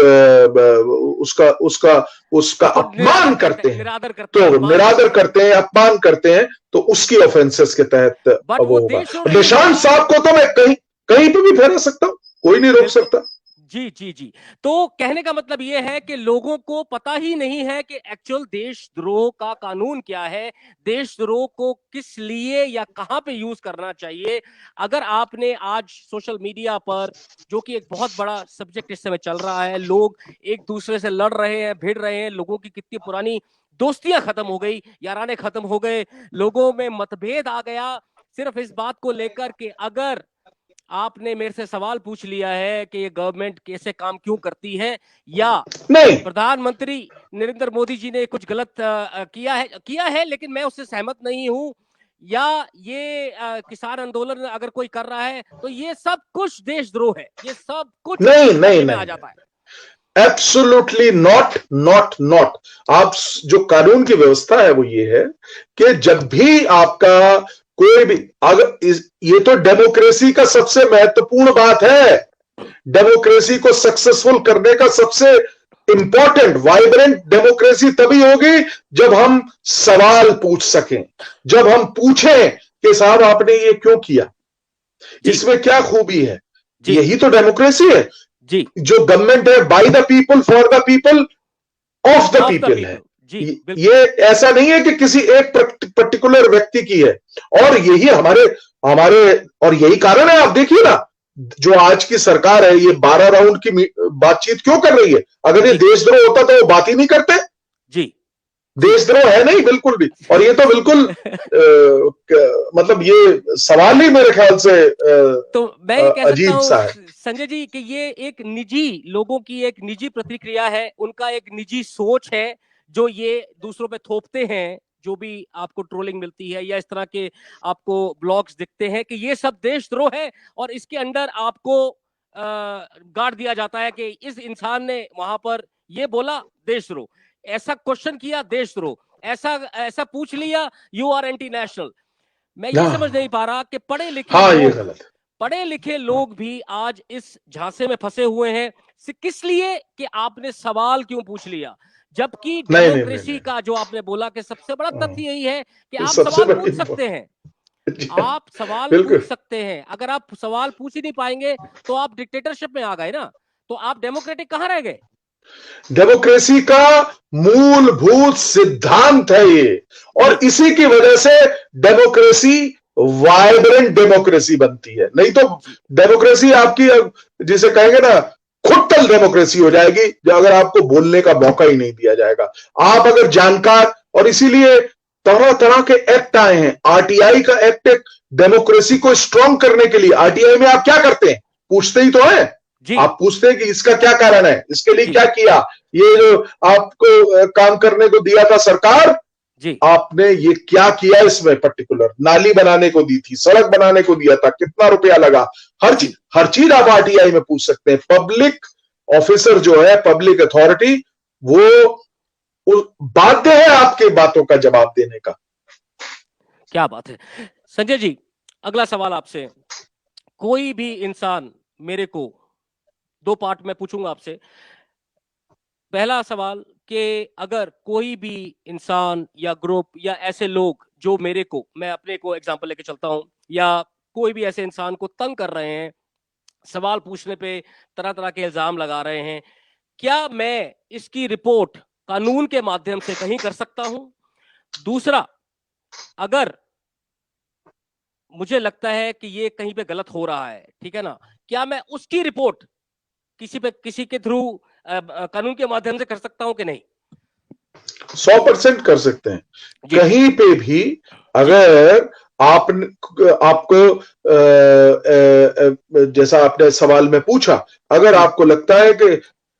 उसका अपमान करते हैं, तो निरादर करते हैं, अपमान करते हैं, तो उसकी ऑफेंसेस के तहत वो होगा। निशान साहब को तो मैं कहीं पे भी फहरा सकता हूं, कोई नहीं रोक सकता। जी। तो कहने का मतलब यह है कि लोगों को पता ही नहीं है कि एक्चुअल देशद्रोह का कानून क्या है, देशद्रोह को किस लिए या कहां पे यूज करना चाहिए। अगर आपने आज सोशल मीडिया पर, जो कि एक बहुत बड़ा सब्जेक्ट इस समय चल रहा है, लोग एक दूसरे से लड़ रहे हैं, भिड़ रहे हैं, लोगों की कितनी पुरानी दोस्तियां खत्म हो गई, याराने खत्म हो गए, लोगों में मतभेद आ गया सिर्फ इस बात को लेकर कि अगर आपने मेरे से सवाल पूछ लिया है कि ये गवर्नमेंट कैसे काम क्यों करती है, या नहीं प्रधानमंत्री नरेंद्र मोदी जी ने कुछ गलत किया है लेकिन मैं उससे सहमत नहीं हूं, या ये किसान आंदोलन अगर कोई कर रहा है, तो ये सब कुछ देशद्रोह है, ये सब कुछ नहीं आ जाता है। Absolutely not. आप जो कानून की व्यवस्था है वो ये है कि जब भी आपका कोई भी, अगर ये तो डेमोक्रेसी का सबसे महत्वपूर्ण बात है, डेमोक्रेसी को सक्सेसफुल करने का सबसे इंपॉर्टेंट, वाइब्रेंट डेमोक्रेसी तभी होगी जब हम सवाल पूछ सकें, जब हम पूछें कि साहब आपने ये क्यों किया, इसमें क्या खूबी है। यही तो डेमोक्रेसी है जी। जो गवर्नमेंट है by the people, for the people, of the people है। ये ऐसा नहीं है कि किसी एक पर्टिकुलर व्यक्ति की है। और यही हमारे और यही कारण है, आप देखिए ना, जो आज की सरकार है ये 12 राउंड की बातचीत क्यों कर रही है। अगर ये देशद्रोह होता तो वो बात ही नहीं करते जी। देशद्रोह है नहीं बिल्कुल भी। और ये तो बिल्कुल मतलब ये सवाल ही मेरे ख्याल से तो मैं ये कह अजीब सा है संजय जी कि ये एक निजी, लोगों की एक निजी प्रतिक्रिया है, उनका एक निजी सोच है जो ये दूसरों पे थोपते हैं। जो भी आपको ट्रोलिंग मिलती है या इस तरह के आपको ब्लॉग्स दिखते हैं कि ये सब देशद्रोह है, और इसके अंदर आपको गाड़ दिया जाता है कि इस इंसान ने वहां पर ये बोला देशद्रोह, ऐसा क्वेश्चन किया देशद्रोह, ऐसा पूछ लिया यू आर एंटी नेशनल। मैं ये समझ नहीं पा रहा कि पढ़े लिखे लोग भी आज इस झांसे में फंसे हुए हैं किस लिए कि आपने सवाल क्यों पूछ लिया, जबकि डेमोक्रेसी का जो आपने बोला कि सबसे बड़ा तथ्य यही है कि आप सवाल पूछ सकते हैं, आप सवाल पूछ सकते हैं। अगर आप सवाल पूछ ही नहीं पाएंगे तो आप डिक्टेटरशिप में आ गए ना, तो आप डेमोक्रेटिक कहां रह गए। डेमोक्रेसी का मूलभूत सिद्धांत है ये, और इसी की वजह से डेमोक्रेसी वाइब्रेंट डेमोक्रेसी बनती है। नहीं तो डेमोक्रेसी आपकी जिसे कहेंगे ना खुटतल डेमोक्रेसी हो जाएगी, अगर आपको बोलने का मौका ही नहीं दिया जाएगा। आप अगर जानकार, और इसीलिए तरह तरह के एक्ट आए हैं। आरटीआई का एक्ट एक डेमोक्रेसी को स्ट्रांग करने के लिए। आरटीआई में आप क्या करते हैं, पूछते ही तो है। जी आप पूछते हैं कि इसका क्या कारण है, इसके लिए जी क्या किया, ये जो आपको काम करने को दिया था सरकार, जी आपने ये क्या किया, इसमें पर्टिकुलर नाली बनाने को दी थी, सड़क बनाने को दिया था, कितना रुपया लगा, जी हर चीज आप आरटीआई में पूछ सकते हैं। पब्लिक ऑफिसर जो है, पब्लिक अथॉरिटी, वो बाध्य है आपके बातों का जवाब देने का। क्या बात है संजय जी। अगला सवाल आपसे, कोई भी इंसान मेरे को, दो पार्ट में पूछूंगा आपसे। पहला सवाल कि अगर कोई भी इंसान या ग्रुप या ऐसे लोग जो मेरे को, मैं अपने को एग्जांपल लेके चलता हूं, या कोई भी ऐसे इंसान को तंग कर रहे हैं, सवाल पूछने पे तरह तरह के इल्जाम लगा रहे हैं, क्या मैं इसकी रिपोर्ट कानून के माध्यम से कहीं कर सकता हूं? दूसरा, अगर मुझे लगता है कि ये कहीं पे गलत हो रहा है, ठीक है ना, क्या मैं उसकी रिपोर्ट किसी के थ्रू कानून के माध्यम से कर सकता हूं कि नहीं? 100% कर सकते हैं। जी कहीं पे भी जी अगर आप आपको जैसा आपने सवाल में पूछा, अगर जी आपको लगता है कि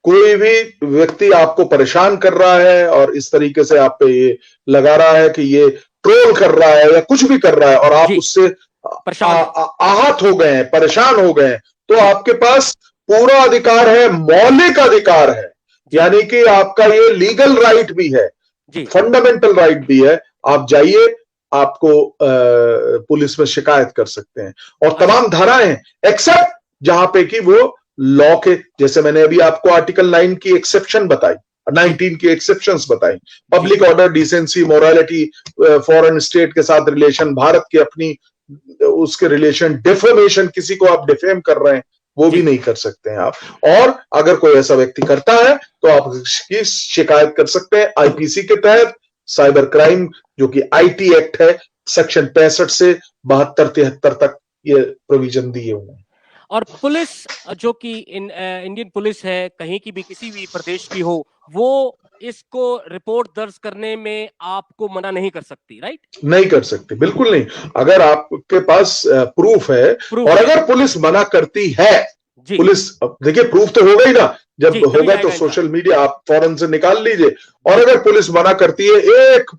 कोई भी व्यक्ति आपको परेशान कर रहा है और इस तरीके से आप पे ये लगा रहा है कि ये ट्रोल कर रहा है या कुछ भी कर रहा है, और आप जी उससे परेशान है। आहत हो गए हैं, परेशान हो गए हैं, तो जी आपके पास पूरा अधिकार है, मौलिक अधिकार है, जी यानी कि आपका ये लीगल राइट भी है, जी फंडामेंटल राइट भी है। आप जाइए, आपको पुलिस में शिकायत कर सकते हैं, और अच्छा तमाम धाराएं हैं, एक्सेप्ट जहां पे कि वो लॉ के, जैसे मैंने अभी आपको आर्टिकल 9 की एक्सेप्शन बताई, जी 19 की एक्सेप्शंस बताई, जी public order, decency, morality, foreign state के साथ रिलेशन, भारत की अपनी उसके रिलेशन, डिफेमेशन, किसी को आप डिफेम कर रहे हैं, वो भी जी नहीं कर सकते हैं आप। और अगर कोई ऐसा व्यक्ति करता है तो आप इसकी शिकायत कर सकते हैं आईपीसी के तहत, साइबर क्राइम जो कि आईटी एक्ट है, सेक्शन 65 से 72-73 तक ये प्रोविजन दिए हुए हैं। और पुलिस, जो कि इंडियन पुलिस है, कहीं की भी किसी भी प्रदेश की हो, वो इसको रिपोर्ट दर्ज करने में आपको मना नहीं कर सकती, राइट? नहीं कर सकते, बिल्कुल नहीं। अगर आपके पास प्रूफ है, प्रूफ और है। अगर पुलिस मना करती है, जी पुलिस, अब देखिए प्रूफ तो होगा ही ना, जी जब तभी होगा तो आएगा इनका। सोशल मीडिया आप फौरन से निकाल लीजिए। और जी अगर पुलिस मना करती है, एक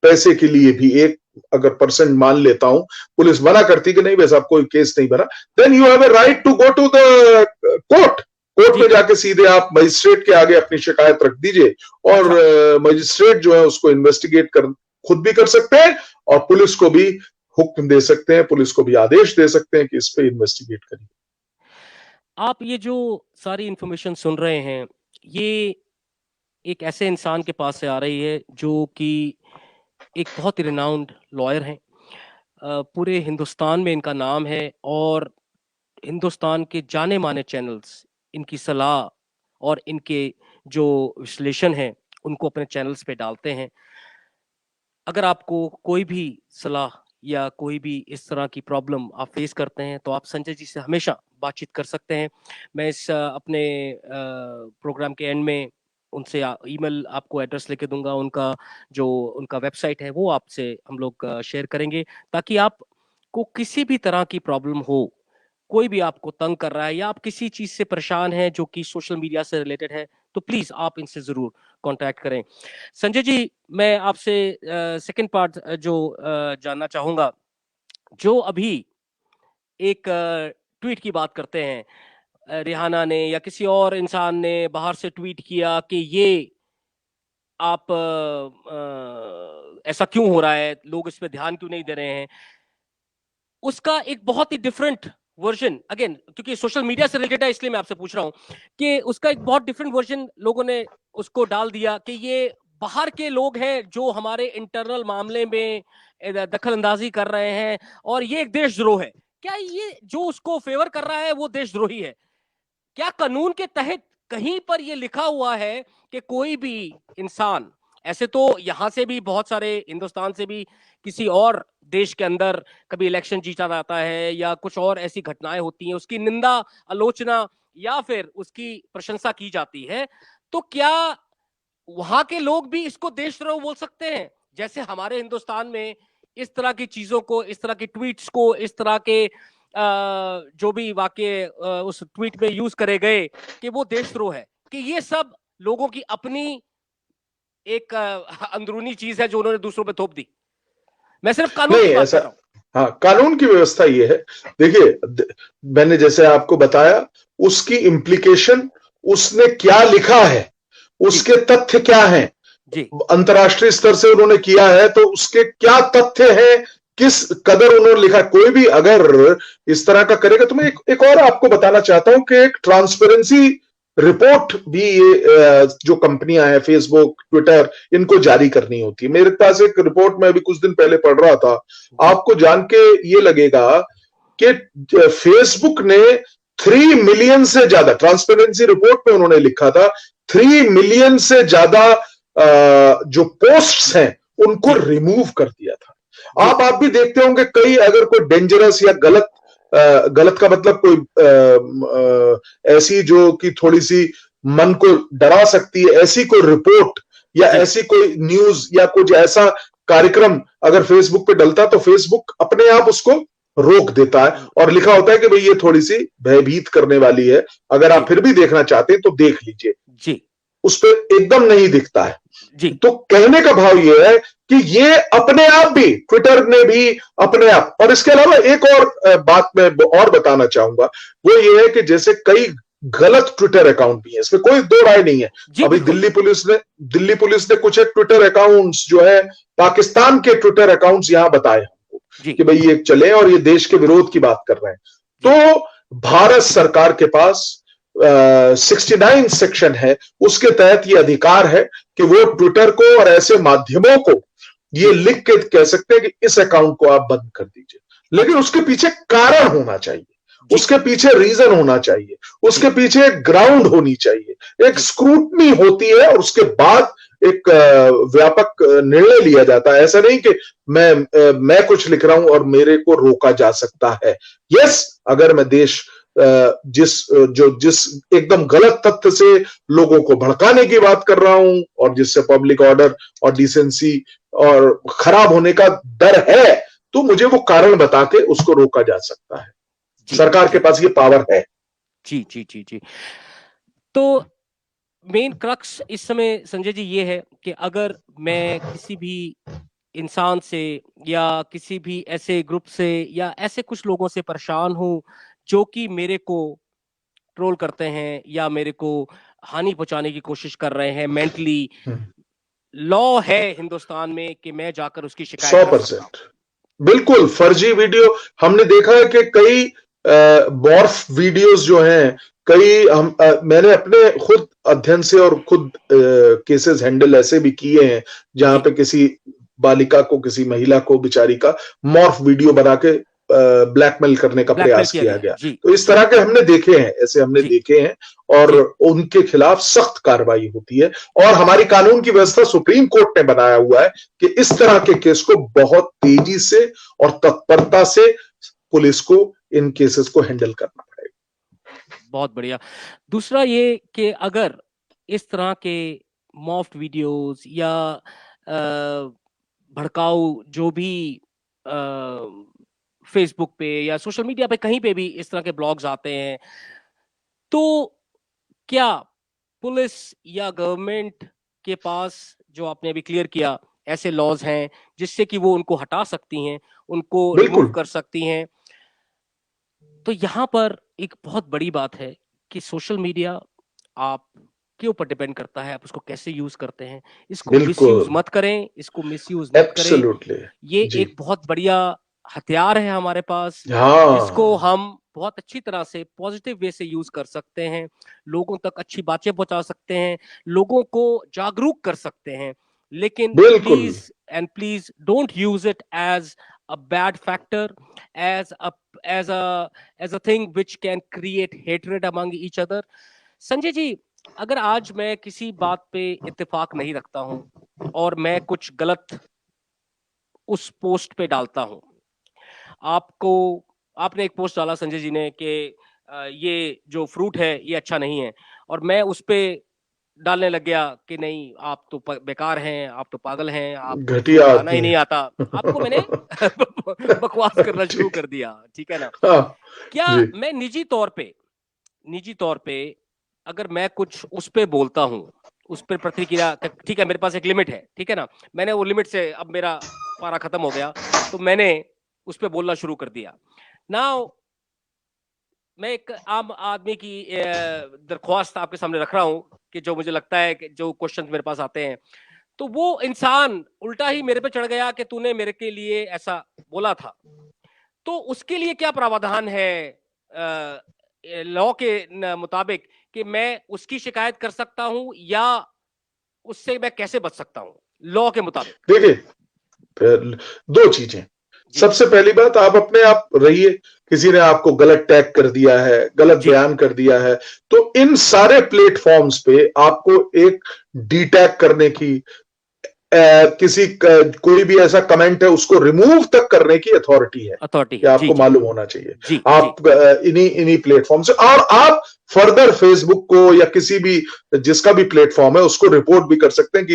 पैसे के लिए भी, एक अगर परसेंट मान लेता हूं, पुलिस मना करती कि नहीं भाई साहब कोई केस नहीं बना, then you have a right to go to the court. Court में जी जाके सीधे आप मजिस्ट्रेट के आगे अपनी शिकायत रख दीजिए, और अच्छा मजिस्ट्रेट जो है उसको इन्वेस्टिगेट कर, खुद भी कर सकते हैं, और पुलिस को भी हुक्म दे सकते हैं, पुलिस को भी आदेश दे सकते हैं कि इस पे इन्वेस्टिगेट करिए। आप ये जो सारी इंफॉर्मेशन सुन रहे हैं, ये एक ऐसे इंसान के पास से आ रही है जो कि एक बहुत ही रिनाउंड लॉयर हैं। पूरे हिंदुस्तान में इनका नाम है, और हिंदुस्तान के जाने माने चैनल्स इनकी सलाह और इनके जो विश्लेषण है उनको अपने चैनल्स पे डालते हैं। अगर आपको कोई भी सलाह या कोई भी इस तरह की प्रॉब्लम आप फेस करते हैं, तो आप संजय जी से हमेशा बातचीत कर सकते हैं। मैं इस अपने प्रोग्राम के एंड में उनसे ईमेल आपको एड्रेस लेके दूंगा, उनका जो उनका वेबसाइट है वो आपसे हम लोग शेयर करेंगे, ताकि आप को किसी भी तरह की प्रॉब्लम हो, कोई भी आपको तंग कर रहा है या आप किसी चीज से परेशान हैं जो कि सोशल मीडिया से रिलेटेड है, तो प्लीज आप इनसे जरूर कांटेक्ट करें। संजय जी, मैं आपसे सेकंड पार्ट जो जानना चाहूंगा, जो अभी एक ट्वीट की बात करते हैं, रिहाना ने या किसी और इंसान ने बाहर से ट्वीट किया कि ये आप ऐसा क्यों हो रहा है, लोग इस पे ध्यान क्यों नहीं दे रहे हैं, उसका एक बहुत ही डिफरेंट वर्जन, अगेन क्योंकि सोशल मीडिया से रिलेटेड है इसलिए मैं आपसे पूछ रहा हूं, कि उसका एक बहुत डिफरेंट वर्जन लोगों ने उसको डाल दिया कि ये बाहर के लोग हैं जो हमारे इंटरनल मामले में दखल अंदाजी कर रहे हैं, और ये एक देशद्रोह है। क्या ये जो उसको फेवर कर रहा है वो देशद्रोही है? क्या कानून के तहत कहीं पर यह लिखा हुआ है कि कोई भी इंसान, ऐसे तो यहां से भी बहुत सारे, हिंदुस्तान से भी किसी और देश के अंदर कभी इलेक्शन जीता जाता है या कुछ और ऐसी घटनाएं होती हैं, उसकी निंदा, आलोचना या फिर उसकी प्रशंसा की जाती है, तो क्या वहां के लोग भी इसको देशद्रोह बोल सकते हैं, जैसे हमारे हिंदुस्तान में इस तरह की चीजों को, इस तरह की ट्वीट्स को, इस तरह के जो भी वाक्य उस ट्वीट में यूज करे गए कि वो देशद्रोह है, कि ये सब लोगों की अपनी एक अंदरूनी चीज है जो उन्होंने दूसरों पे थोप दी? मैं सिर्फ कानून नहीं की बात कर ऐसा, रहा हूं। हाँ कानून की व्यवस्था ये है। देखिए मैंने जैसे आपको बताया, उसकी इम्प्लीकेशन, उसने क्या लिखा है, उसके तथ्य क्या हैं, जी अंतर्राष्ट्रीय स्तर से उन्होंने किया है तो उसके क्या तथ्य हैं, किस कदर उन्होंने लिखा। कोई भी अगर इस तरह का करेगा, तो मैं एक और आपको बताना चाहता हूं कि एक ट्रांसपेरेंसी रिपोर्ट भी ये जो कंपनियां हैं फेसबुक ट्विटर, इनको जारी करनी होती है। मेरे पास एक रिपोर्ट में अभी कुछ दिन पहले पढ़ रहा था, जी आपको जान के ये लगेगा कि फेसबुक ने 3 मिलियन से ज्यादा, ट्रांसपेरेंसी रिपोर्ट में उन्होंने लिखा था, 3 मिलियन से ज्यादा जो पोस्ट्स हैं उनको जी रिमूव कर दिया था। जी आप भी देखते होंगे, कई अगर कोई डेंजरस या गलत, गलत का मतलब कोई ऐसी जो कि थोड़ी सी मन को डरा सकती है, ऐसी कोई रिपोर्ट या जी ऐसी कोई न्यूज या कुछ ऐसा कार्यक्रम अगर फेसबुक पे डलता, तो फेसबुक अपने आप उसको रोक देता है और लिखा होता है कि भाई ये थोड़ी सी भयभीत करने वाली है, अगर जी आप फिर भी देखना चाहते हैं तो देख लीजिए। जी उस पर एकदम नहीं दिखता है। जी तो कहने का भाव यह है कि ये अपने आप भी, ट्विटर ने भी अपने आप, और इसके अलावा एक और बात मैं और बताना चाहूंगा, वो ये है कि जैसे कई गलत ट्विटर अकाउंट भी है, इसमें कोई दो राय नहीं है। जी अभी बिल्कुल। दिल्ली पुलिस ने कुछ एक ट्विटर अकाउंट्स जो है, पाकिस्तान के ट्विटर अकाउंट्स यहां बताए हमको जी कि भाई ये चले और ये देश के विरोध की बात कर रहे हैं। जी तो भारत सरकार के पास 69 सेक्शन है, उसके तहत ये अधिकार है कि वो ट्विटर को और ऐसे माध्यमों को ये जी लिख के कह सकते हैं कि इस अकाउंट को आप बंद कर दीजिए, लेकिन अच्छा उसके पीछे कारण होना चाहिए, जी उसके पीछे रीजन होना चाहिए, उसके जी पीछे एक ग्राउंड होनी चाहिए, एक जी स्क्रूटनी होती है और उसके बाद एक व्यापक निर्णय लिया जाता है। ऐसा नहीं कि मैं कुछ लिख रहा हूं और मेरे को रोका जा सकता है। यस, अगर मैं देश जिस एकदम गलत तथ्य से लोगों को भड़काने की बात कर रहा हूं और जिससे पब्लिक ऑर्डर और डिसेंसी और खराब होने का डर है, तो मुझे वो कारण बता के उसको रोका जा सकता है। जी सरकार के जी पास ये पावर है। जी जी जी जी। तो मेन क्रक्स इस समय संजय जी ये है कि अगर मैं किसी भी इंसान से या किसी भी ऐसे ग्रुप से या ऐसे कुछ लोगों से परेशान हूं जो कि मेरे को ट्रोल करते हैं या मेरे को हानि पहुंचाने की कोशिश कर रहे हैं मेंटली, लॉ है हिंदुस्तान में कि मैं जाकर उसकी शिकायत सौ कर सकता हूं। परसेंट बिल्कुल फर्जी वीडियो हमने देखा है कि कई मॉर्फ वीडियोस जो हैं, कई मैंने अपने खुद अध्ययन से और खुद केसेस हैंडल ऐसे भी किए हैं जहां जी पे किसी बालिका को, किसी महिला को बेचारी का मॉर्फ वीडियो बना के ब्लैकमेल करने का ब्लैकमेल प्रयास किया किया गया। गया। जी तो इस जी तरह के हमने देखे हैं, ऐसे हमने जी देखे हैं और जी उनके खिलाफ सख्त कार्रवाई होती है। और हमारी कानून की व्यवस्था सुप्रीम कोर्ट ने बनाया हुआ है कि इस तरह के केस को बहुत तेजी से और तत्परता से पुलिस को इन केसेस को हैंडल करना पड़ेगा। बहुत बढ़िया। दूसरा ये कि अगर इस तरह के मॉफ्ड वीडियोस या भड़काऊ जो भी फेसबुक पे या सोशल मीडिया पे कहीं पे भी इस तरह के ब्लॉग्स आते हैं, तो क्या पुलिस या गवर्नमेंट के पास, जो आपने अभी क्लियर किया, ऐसे लॉज हैं जिससे कि वो उनको हटा सकती हैं, उनको रिमूव बिल्कुल कर सकती हैं? तो यहाँ पर एक बहुत बड़ी बात है कि सोशल मीडिया आप के ऊपर डिपेंड करता है, आप उसको कैसे यूज करते हैं। इसको मिसयूज बिल्कुल मत करें, इसको मिसयूज मत करें। एब्सोल्युटली ये जी एक बहुत बढ़िया हथियार है हमारे पास, जिसको हाँ हम बहुत अच्छी तरह से पॉजिटिव वे से यूज कर सकते हैं, लोगों तक अच्छी बातें पहुंचा सकते हैं, लोगों को जागरूक कर सकते हैं। लेकिन बिल्कुल please don't use it as a bad factor, as a thing which can create hatred among each other. Sanjay ji, अगर आज मैं किसी बात पे इत्तेफाक नहीं रखता हूं और मैं कुछ गलत उस पोस्ट पे डालता हूं, आपको आपने एक पोस्ट डाला संजय जी ने कि ये जो फ्रूट है ये अच्छा नहीं है, और मैं उस पे डालने लग गया कि नहीं आप तो बेकार हैं, आप तो पागल हैं, आपको तो घटिया गाना आदमी ही नहीं है। आता, आपको मैंने बकवास करना शुरू ठीक। कर दिया, ठीक है ना। हाँ क्या जी। मैं निजी तौर पे अगर मैं कुछ उस पे बोलता हूँ, उस पर प्रतिक्रिया, ठीक है मेरे पास एक लिमिट है, ठीक है ना, मैंने वो लिमिट से अब मेरा पारा खत्म हो गया, तो मैंने उस पे बोलना शुरू कर दिया। नाउ मैं एक आम आदमी की दरख्वास्त आपके सामने रख रहा हूं कि जो मुझे लगता है कि जो क्वेश्चन मेरे पास आते हैं, तो वो इंसान उल्टा ही मेरे पे चढ़ गया कि तूने मेरे के लिए ऐसा बोला था, तो उसके लिए क्या प्रावधान है लॉ के मुताबिक कि मैं उसकी शिकायत कर सकता हूं या उससे मैं कैसे बच सकता हूं लॉ के मुताबिक? देखिए, दो चीजें। जी सबसे पहली बात, आप अपने आप रहिए। किसी ने आपको गलत टैग कर दिया है, गलत जी बयान कर दिया है, तो इन सारे प्लेटफॉर्म्स पे आपको एक डीटैग करने की, कोई भी ऐसा कमेंट है उसको रिमूव तक करने की अथॉरिटी है। अथॉरिटी ये है, जी आपको जी मालूम होना चाहिए। जी जी आप इन्हीं इन्हीं प्लेटफॉर्म से, और आप फर्दर फेसबुक को या किसी भी जिसका भी प्लेटफॉर्म है उसको रिपोर्ट भी कर सकते हैं कि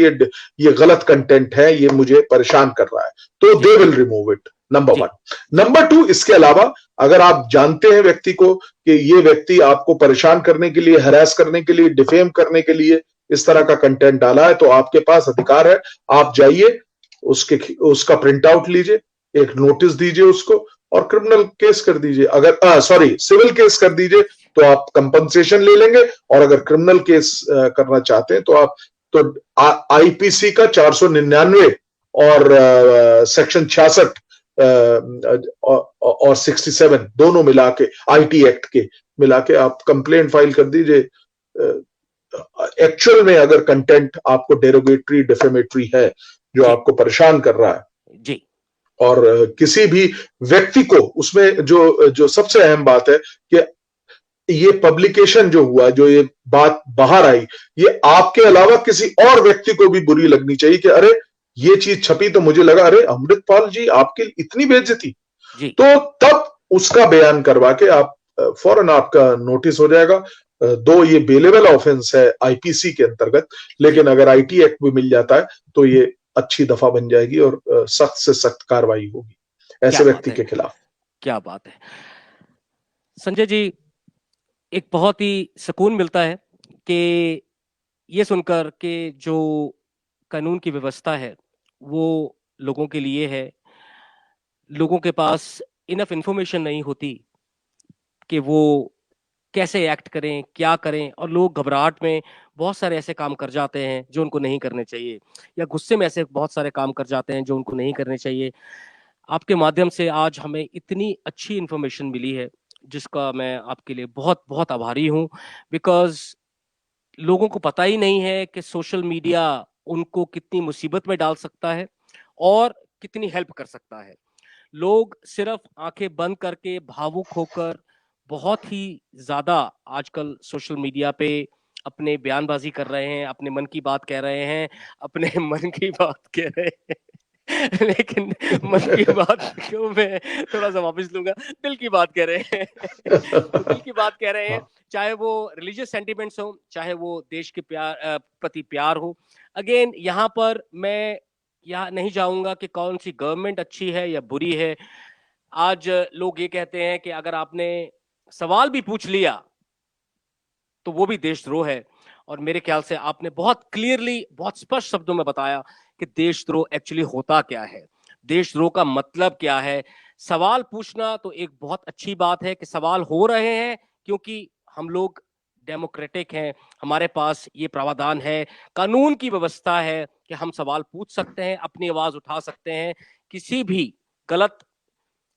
ये गलत कंटेंट है, ये मुझे परेशान कर रहा है, तो जी they will remove it. Number जी वन। जी नंबर टू, इसके अलावा अगर आप जानते हैं व्यक्ति को कि ये व्यक्ति आपको परेशान करने के लिए, हरास करने के लिए, डिफेम करने के लिए इस तरह का कंटेंट डाला है, तो आपके पास अधिकार है, आप जाइए, उसका प्रिंट आउट लीजिए, एक नोटिस दीजिए उसको, और क्रिमिनल केस कर दीजिए। अगर सॉरी, सिविल केस कर दीजिए, तो आप कंपनसेशन ले लेंगे। और अगर क्रिमिनल केस करना चाहते हैं तो आप, तो आईपीसी का 499 और सेक्शन 66 और 67 दोनों मिला के, आईटी एक्ट के मिला के आप कंप्लेंट फाइल कर दीजिए। एक्चुअल में अगर कंटेंट आपको डेरोगेटरी, डिफेमेटरी है, जो जी आपको परेशान कर रहा है, जी और किसी भी व्यक्ति को उसमें, जो जो सबसे अहम बात है कि ये पब्लिकेशन जो हुआ, जो ये बात बाहर आई, ये आपके अलावा किसी और व्यक्ति को भी बुरी लगनी चाहिए कि अरे ये चीज छपी तो मुझे लगा अरे अमृतपाल जी आपकी इतनी बेइज्जती, जी तो तब उसका बयान करवा के आप फौरन आपका नोटिस हो जाएगा। दो ये बेलेबल ऑफेंस है आईपीसी के अंतर्गत, जी। लेकिन अगर आईटी एक्ट भी मिल जाता है तो ये अच्छी दफा बन जाएगी और सख्त से सख्त कार्रवाई होगी क्या ऐसे बात व्यक्ति है, के खिलाफ। क्या बात है संजय जी, एक बहुत ही सुकून मिलता है कि ये सुनकर कि जो कानून की व्यवस्था है वो लोगों के लिए है। लोगों के पास इनफ इंफॉर्मेशन नहीं होती कि वो कैसे एक्ट करें, क्या करें, और लोग घबराहट में बहुत सारे ऐसे काम कर जाते हैं जो उनको नहीं करने चाहिए, या गुस्से में ऐसे बहुत सारे काम कर जाते हैं जो उनको नहीं करने चाहिए। आपके माध्यम से आज हमें इतनी अच्छी इंफॉर्मेशन मिली है जिसका मैं आपके लिए बहुत बहुत आभारी हूँ, बिकॉज लोगों को पता ही नहीं है कि सोशल मीडिया उनको कितनी मुसीबत में डाल सकता है और कितनी हेल्प कर सकता है। लोग सिर्फ आंखें बंद करके भावुक होकर बहुत ही ज्यादा आजकल सोशल मीडिया पे अपने बयानबाजी कर रहे हैं, अपने मन की बात कह रहे हैं, अपने मन की बात कह रहे हैं लेकिन मन की बात को मैं थोड़ा सा वापस लूंगा, दिल की बात कह रहे हैं तो दिल की बात कह रहे हैं, हाँ, चाहे वो रिलीजियस सेंटिमेंट्स हो, चाहे वो देश के प्रति प्यार हो। अगेन यहाँ पर मैं यहाँ नहीं जाऊंगा कि कौन सी गवर्नमेंट अच्छी है या बुरी है। आज लोग ये कहते हैं कि अगर आपने सवाल भी पूछ लिया तो वो भी देशद्रोह है, और मेरे ख्याल से आपने बहुत क्लियरली, बहुत स्पष्ट शब्दों में बताया कि देशद्रोह एक्चुअली होता क्या है, देशद्रोह का मतलब क्या है। सवाल पूछना तो एक बहुत अच्छी बात है कि सवाल हो रहे हैं, क्योंकि हम लोग डेमोक्रेटिक हैं, हमारे पास ये प्रावधान है, कानून की व्यवस्था है कि हम सवाल पूछ सकते हैं, अपनी आवाज उठा सकते हैं। किसी भी गलत,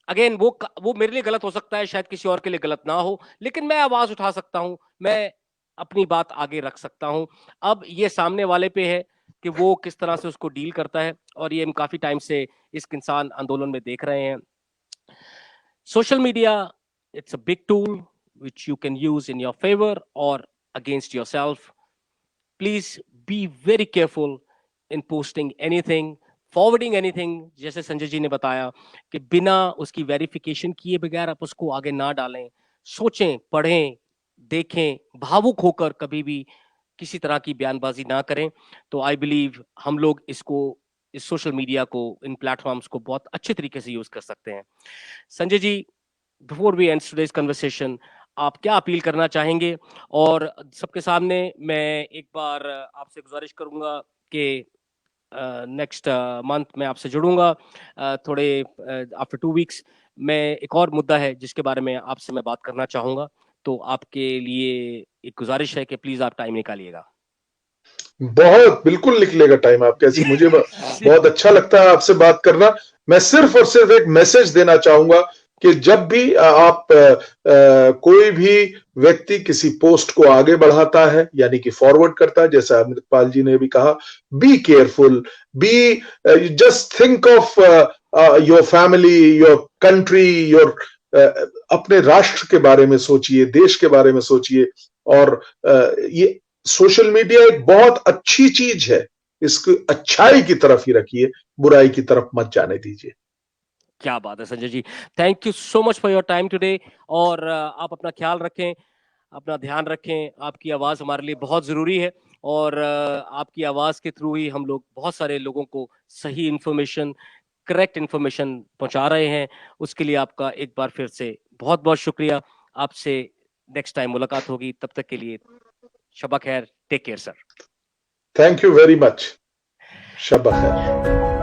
अगेन वो मेरे लिए गलत हो सकता है, शायद किसी और के लिए गलत ना हो, लेकिन मैं आवाज उठा सकता हूं, मैं अपनी बात आगे रख सकता हूं। अब ये सामने वाले पे है कि वो किस तरह से उसको डील करता है, और ये हम काफी टाइम से इस किसान आंदोलन में देख रहे हैं। Social media, it's a big tool which you can use in your favor or against yourself. Please be very careful in posting anything, forwarding anything. जैसे संजय जी ने बताया कि बिना उसकी वेरिफिकेशन किए बगैर आप उसको आगे ना डालें। सोचें, पढ़ें, देखें, भावुक होकर कभी भी किसी तरह की बयानबाजी ना करें। तो आई बिलीव हम लोग इस सोशल मीडिया को, इन प्लेटफॉर्म्स को बहुत अच्छे तरीके से यूज कर सकते हैं। Sanjay ji, before we end today's conversation, आप क्या अपील करना चाहेंगे? और सबके सामने मैं एक बार आपसे गुजारिश करूंगा कि नेक्स्ट मंथ मैं आपसे जुड़ूंगा, थोड़े आफ्टर 2 वीक्स। मैं एक और मुद्दा है जिसके बारे में आपसे मैं बात करना चाहूंगा, तो आपके लिए एक गुजारिश है कि प्लीज आप टाइम निकालिएगा। बहुत बिल्कुल निकलेगा टाइम आपके, ऐसे मुझे बहुत अच्छा लगता है आपसे बात करना। मैं सिर्फ और सिर्फ एक मैसेज देना चाहूंगा कि जब भी आप कोई भी व्यक्ति किसी पोस्ट को आगे बढ़ाता है, यानी कि फॉरवर्ड करता है, जैसा अमृतपाल जी ने भी कहा, be careful, be just think of your family, your country, your अपने राष्ट्र के बारे में सोचिए, देश के बारे में सोचिए। और ये सोशल मीडिया एक बहुत अच्छी चीज है, इसकी अच्छाई की तरफ ही रखिए, बुराई की तरफ मत जाने दीजिए। क्या बात है Sanjay ji, thank you so much for your time today. और आप अपना ख्याल रखें, अपना ध्यान रखें। आपकी आवाज हमारे लिए बहुत जरूरी है, और आपकी आवाज के थ्रू ही हम लोग बहुत सारे लोगों को सही इंफॉर्मेशन, करेक्ट इंफॉर्मेशन पहुंचा रहे हैं। उसके लिए आपका एक बार फिर से बहुत बहुत शुक्रिया। आपसे नेक्स्ट टाइम मुलाकात होगी, तब तक के लिए शबा खैर, take care sir. Thank you very much, शब बखैर।